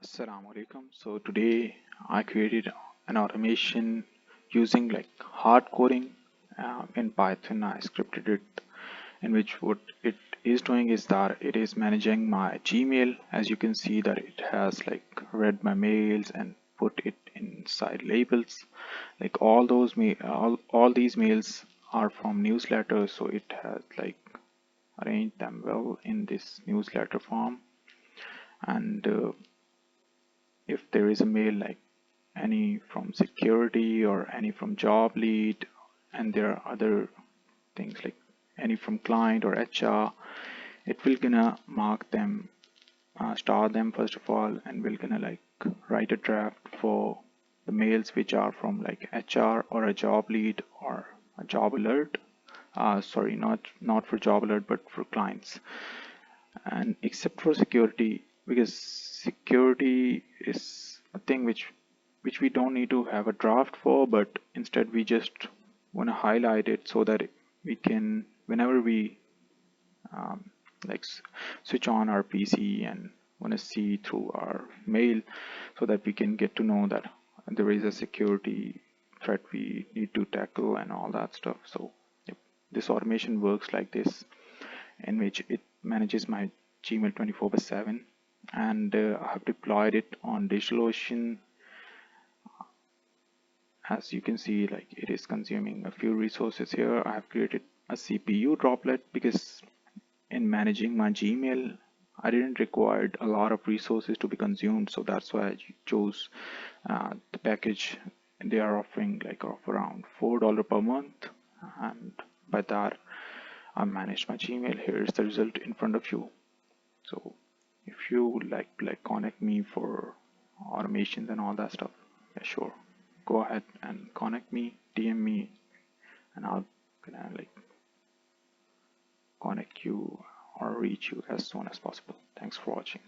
Assalamu alaikum. So today I created an automation using like hard coding in Python. I scripted it in which what it is doing is that it is managing my Gmail. As you can see that it has like read my mails and put it inside labels. Like all these mails are from newsletters, so it has like arranged them well in this newsletter form. And if there is a mail like any from security or any from job lead, and there are other things like any from client or HR, it will gonna mark them, star them first of all, and will gonna like write a draft for the mails which are from like HR or a job lead or a job alert. Sorry, not for job alert, but for clients. And except for security, because security is a thing which we don't need to have a draft for, but instead we just want to highlight it so that we can, whenever we um, like switch on our PC and want to see through our mail, so that we can get to know that there is a security threat we need to tackle and all that stuff. So yep, this automation works like this, in which it manages my Gmail 24/7, and I have deployed it on DigitalOcean. As you can see, like it is consuming a few resources here. I have created a CPU droplet because in managing my Gmail, I didn't require a lot of resources to be consumed, so that's why I chose the package they are offering like of around $4 per month, and by that I managed my Gmail. Here's the result in front of you. So if you would like connect me for automations and all that stuff, yeah, sure, go ahead and connect me, DM me, and I'll gonna like connect you or reach you as soon as possible. Thanks for watching.